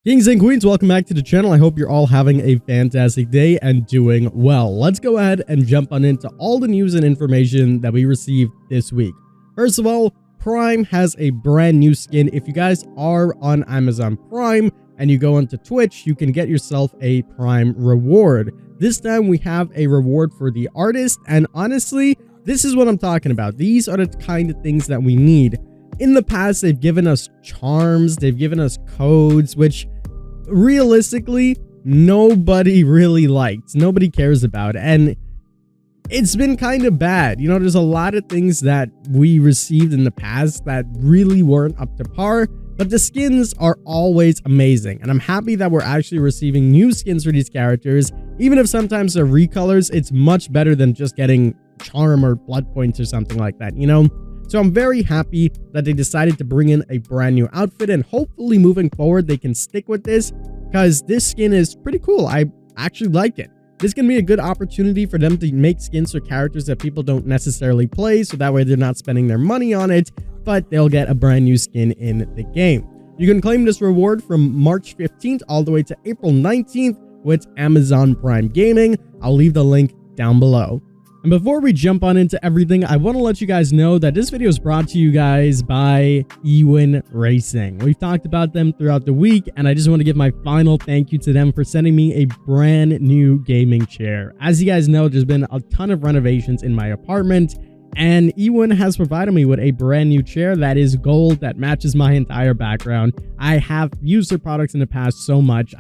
Kings and queens, welcome back to the channel. I hope you're all having a fantastic day and doing well. Let's go ahead and jump on into all the news and information that we received this week. First of all, Prime has a brand new skin. If you guys are on Amazon Prime and you go onto Twitch, you can get yourself a Prime reward. This time we have a reward for the artist, and honestly, this is what I'm talking about. These are the kind of things that we need. In the past, they've given us charms, they've given us codes, which realistically nobody really likes, nobody cares about, and it's been kind of bad. You know, there's a lot of things that we received in the past that really weren't up to par, but the skins are always amazing, and I'm happy that we're actually receiving new skins for these characters. Even if sometimes they're recolors, it's much better than just getting charm or blood points or something like that, you know? So I'm very happy that they decided to bring in a brand new outfit, and hopefully moving forward they can stick with this, because this skin is pretty cool. I actually like it. This can be a good opportunity for them to make skins for characters that people don't necessarily play, so that way they're not spending their money on it, but they'll get a brand new skin in the game. You can claim this reward from March 15th all the way to April 19th with Amazon Prime Gaming. I'll leave the link down below. And before we jump on into everything, I want to let you guys know that this video is brought to you guys by Ewin Racing. We've talked about them throughout the week, and I just want to give my final thank you to them for sending me a brand new gaming chair. As you guys know, there's been a ton of renovations in my apartment, and Ewin has provided me with a brand new chair that is gold, that matches my entire background. I have used their products in the past so much.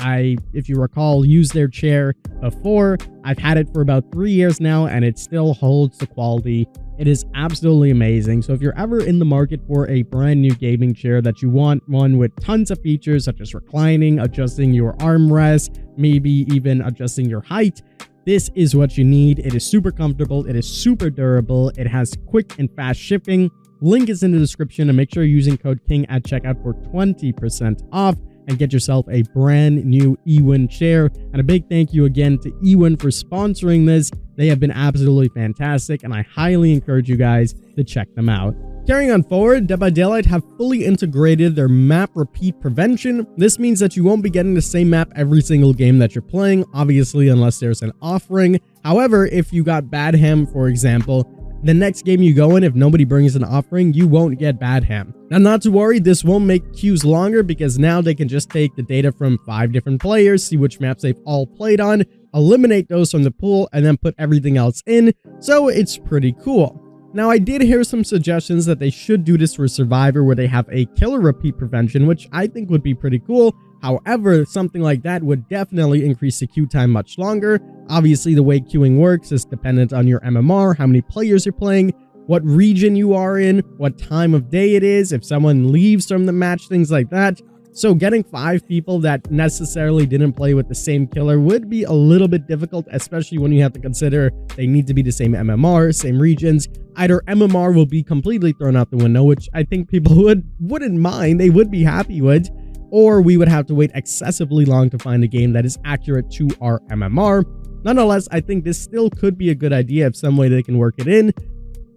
If you recall, used their chair before. I've had it for about 3 years now, and it still holds the quality. It is absolutely amazing. So if you're ever in the market for a brand new gaming chair that you want one with tons of features such as reclining, adjusting your armrest, maybe even adjusting your height, this is what you need. It is super comfortable. It is super durable. It has quick and fast shipping. Link is in the description, and make sure you're using code KING at checkout for 20% off and get yourself a brand new Ewin chair. And a big thank you again to Ewin for sponsoring this. They have been absolutely fantastic, and I highly encourage you guys to check them out. Carrying on forward, Dead by Daylight have fully integrated their map repeat prevention. This means that you won't be getting the same map every single game that you're playing, obviously, unless there's an offering. However, if you got Bad Ham, for example, the next game you go in, if nobody brings an offering, you won't get Bad Ham. Now, not to worry, this won't make queues longer, because now they can just take the data from 5 different players, see which maps they've all played on, eliminate those from the pool, and then put everything else in. So it's pretty cool. Now, I did hear some suggestions that they should do this for Survivor, where they have a killer repeat prevention, which I think would be pretty cool. However, something like that would definitely increase the queue time much longer. Obviously, the way queuing works is dependent on your MMR, how many players you're playing, what region you are in, what time of day it is, if someone leaves from the match, things like that. So getting 5 people that necessarily didn't play with the same killer would be a little bit difficult, especially when you have to consider they need to be the same MMR, same regions. Either MMR will be completely thrown out the window, which I think people wouldn't mind, they would be happy with, or we would have to wait excessively long to find a game that is accurate to our MMR. Nonetheless, I think this still could be a good idea if some way they can work it in.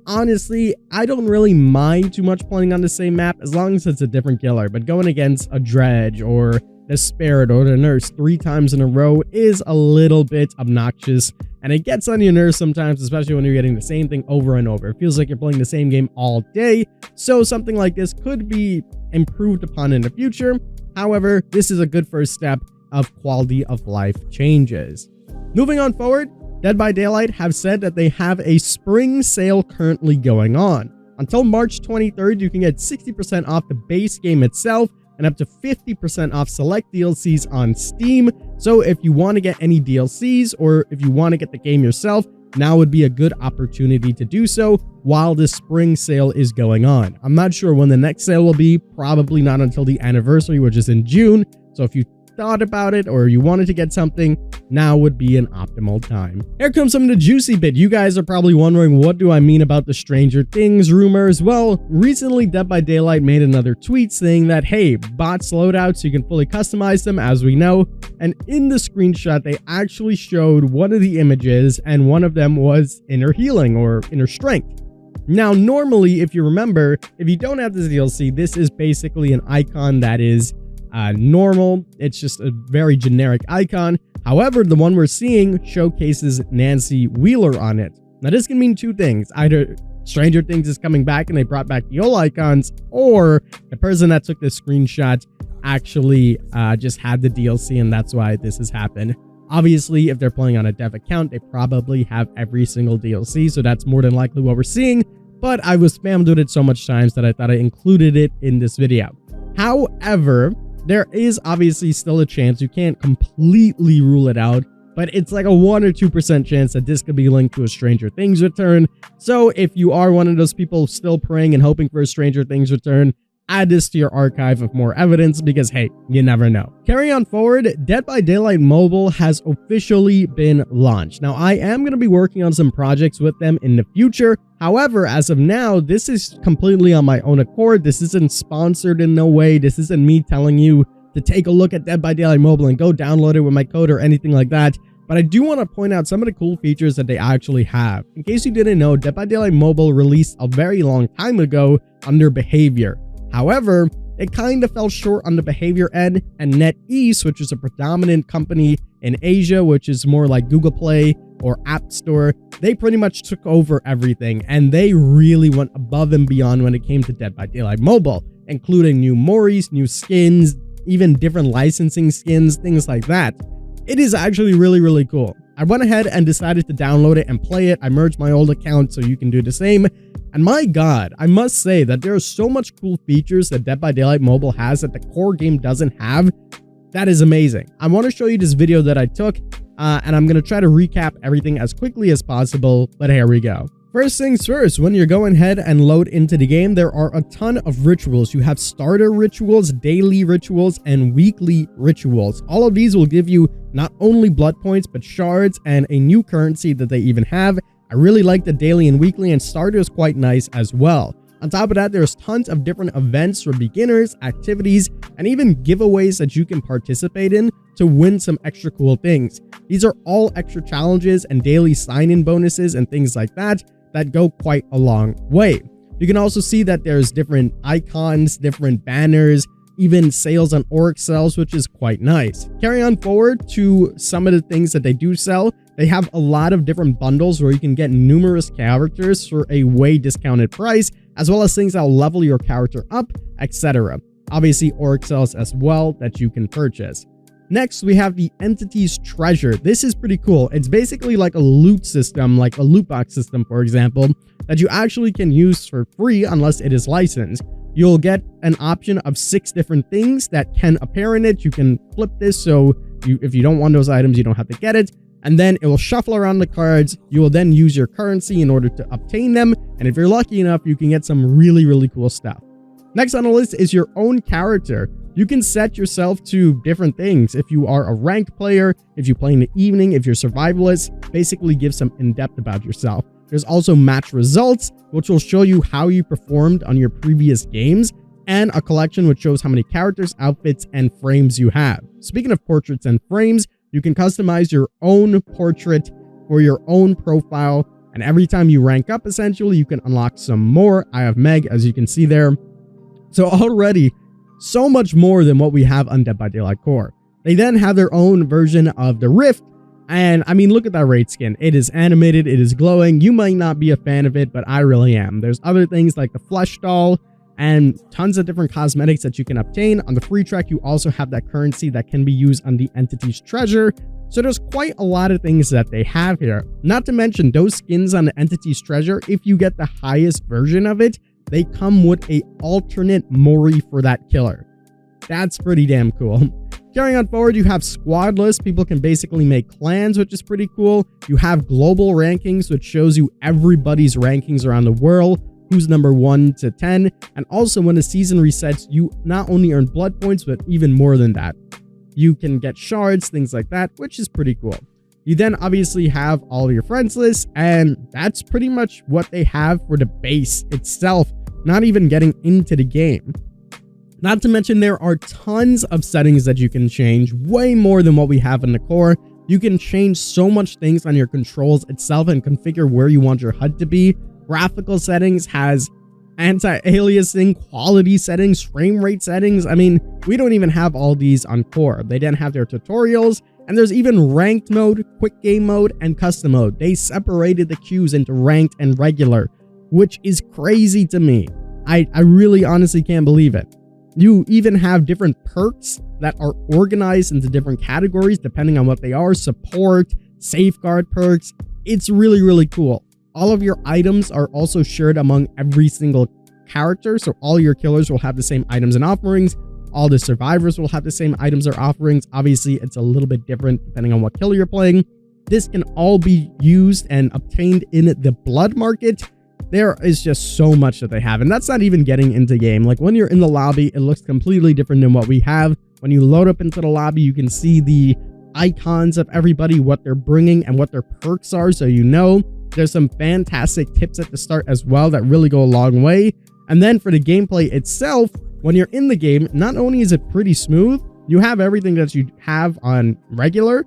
Honestly, I don't really mind too much playing on the same map as long as it's a different killer, but going against a Dredge or the Spirit or the Nurse 3 times in a row is a little bit obnoxious, and it gets on your nerves sometimes, especially when you're getting the same thing over and over. It feels like you're playing the same game all day, so something like this could be improved upon in the future. However, this is a good first step of quality of life changes. Moving on forward, Dead by Daylight have said that they have a spring sale currently going on. Until March 23rd, you can get 60% off the base game itself and up to 50% off select DLCs on Steam. So if you want to get any DLCs, or if you want to get the game yourself, now would be a good opportunity to do so while the spring sale is going on. I'm not sure when the next sale will be, probably not until the anniversary, which is in June. So if you thought about it or you wanted to get something, now would be an optimal time. Here comes some of the juicy bit. You guys are probably wondering, what do I mean about the Stranger Things rumors? Well, recently Dead by Daylight made another tweet saying that, hey, bots loadouts, you can fully customize them, as we know. And in the screenshot, they actually showed one of the images, and one of them was inner healing or inner strength. Now, normally, if you remember, if you don't have this DLC, this is basically an icon that is normal. It's just a very generic icon. However, the one we're seeing showcases Nancy Wheeler on it. Now, this can mean two things. Either Stranger Things is coming back and they brought back the old icons, or the person that took this screenshot actually just had the DLC, and that's why this has happened. Obviously, if they're playing on a dev account, they probably have every single DLC, so that's more than likely what we're seeing. But I was spammed with it so much times that I thought I included it in this video. However, there is obviously still a chance. You can't completely rule it out, but it's like a 1 or 2% chance that this could be linked to a Stranger Things return. So if you are one of those people still praying and hoping for a Stranger Things return, add this to your archive of more evidence, because hey, you never know. Carry on forward, Dead by Daylight Mobile has officially been launched. Now, I am going to be working on some projects with them in the future. However, as of now, this is completely on my own accord. This isn't sponsored in no way. This isn't me telling you to take a look at Dead by Daylight Mobile and go download it with my code or anything like that. But I do want to point out some of the cool features that they actually have. In case you didn't know, Dead by Daylight Mobile released a very long time ago under behavior. However, it kind of fell short on the behavior end, and NetEase, which is a predominant company in Asia, which is more like Google Play or App Store, they pretty much took over everything, and they really went above and beyond when it came to Dead by Daylight Mobile, including new Moris, new skins, even different licensing skins, things like that. It is actually really, really cool. I went ahead and decided to download it and play it. I merged my old account so you can do the same. And my God, I must say that there are so much cool features that Dead by Daylight Mobile has that the core game doesn't have. That is amazing. I want to show you this video that I took, and I'm going to try to recap everything as quickly as possible, but here we go. First things first, when you're going ahead and load into the game, there are a ton of rituals. You have starter rituals, daily rituals, and weekly rituals. All of these will give you not only blood points, but shards and a new currency that they even have. I really like the daily and weekly, and starter is quite nice as well. On top of that, there's tons of different events for beginners, activities, and even giveaways that you can participate in to win some extra cool things. These are all extra challenges and daily sign-in bonuses and things like that go quite a long way. You can also see that there's different icons, different banners, even sales on orc cells, which is quite nice. Carry on forward to some of the things that they do sell. They have a lot of different bundles where you can get numerous characters for a way discounted price, as well as things that will level your character up, etc. Obviously, orc cells as well that you can purchase. Next, we have the Entity's Treasure. This is pretty cool. It's basically like a loot system, like a loot box system, for example, that you actually can use for free unless it is licensed. You'll get an option of 6 different things that can appear in it. You can flip this, so if you don't want those items, you don't have to get it. And then it will shuffle around the cards. You will then use your currency in order to obtain them. And if you're lucky enough, you can get some really, really cool stuff. Next on the list is your own character. You can set yourself to different things. If you are a ranked player, if you play in the evening, if you're survivalist, basically give some in-depth about yourself. There's also match results, which will show you how you performed on your previous games, and a collection which shows how many characters, outfits, and frames you have. Speaking of portraits and frames, you can customize your own portrait for your own profile, and every time you rank up, essentially, you can unlock some more. I have Meg, as you can see there. So already, so much more than what we have on Dead by Daylight Core. They then have their own version of the Rift, and I mean, look at that raid skin. It is animated, it is glowing. You might not be a fan of it, but I really am. There's other things like the flesh doll and tons of different cosmetics that you can obtain. On the free track, you also have that currency that can be used on the Entity's Treasure. So there's quite a lot of things that they have here. Not to mention those skins on the Entity's Treasure, if you get the highest version of it, they come with a alternate Mori for that killer. That's pretty damn cool. Carrying on forward, you have squad lists. People can basically make clans, which is pretty cool. You have global rankings, which shows you everybody's rankings around the world, who's number 1 to 10. And also when the season resets, you not only earn blood points, but even more than that. You can get shards, things like that, which is pretty cool. You then obviously have all of your friends lists, and that's pretty much what they have for the base itself, not even getting into the game. Not to mention there are tons of settings that you can change, way more than what we have in the core. You can change so much things on your controls itself and configure where you want your HUD to be. Graphical settings has anti-aliasing, quality settings, frame rate settings. I mean, we don't even have all these on core. They didn't have their tutorials, and there's even ranked mode, quick game mode, and custom mode. They separated the queues into ranked and regular, which is crazy to me. I really honestly can't believe it. You even have different perks that are organized into different categories depending on what they are. Support, safeguard perks. It's really, really cool. All of your items are also shared among every single character. So all your killers will have the same items and offerings. All the survivors will have the same items or offerings. Obviously, it's a little bit different depending on what killer you're playing. This can all be used and obtained in the blood market. There is just so much that they have, and that's not even getting into game. Like when you're in the lobby, it looks completely different than what we have. When you load up into the lobby, you can see the icons of everybody, what they're bringing and what their perks are, so you know. There's some fantastic tips at the start as well that really go a long way. And then for the gameplay itself, when you're in the game, not only is it pretty smooth, you have everything that you have on regular,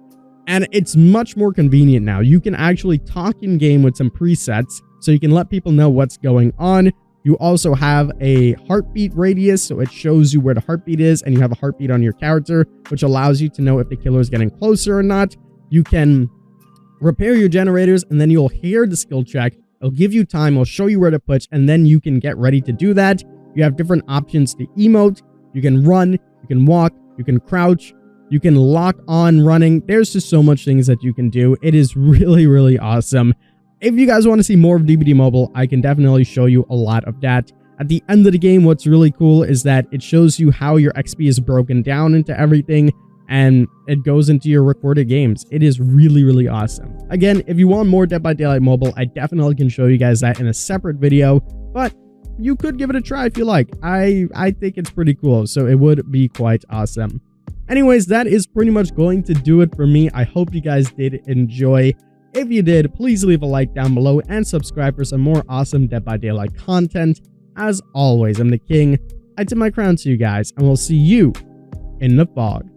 and it's much more convenient now. You can actually talk in game with some presets, so you can let people know what's going on. You also have a heartbeat radius, so it shows you where the heartbeat is, and you have a heartbeat on your character, which allows you to know if the killer is getting closer or not. You can repair your generators, and then you'll hear the skill check. It'll give you time, it'll show you where to push, and then you can get ready to do that. You have different options to emote. You can run, you can walk, you can crouch, you can lock on running. There's just so much things that you can do. It is really, really awesome. If you guys want to see more of DBD Mobile, I can definitely show you a lot of that. At the end of the game, what's really cool is that it shows you how your XP is broken down into everything, and it goes into your recorded games. It is really, really awesome. Again, if you want more Dead by Daylight Mobile, I definitely can show you guys that in a separate video, but you could give it a try if you like. I think it's pretty cool, so it would be quite awesome. Anyways, that is pretty much going to do it for me. I hope you guys did enjoy. If you did, please leave a like down below and subscribe for some more awesome Dead by Daylight content. As always, I'm the king. I tip my crown to you guys, and we'll see you in the fog.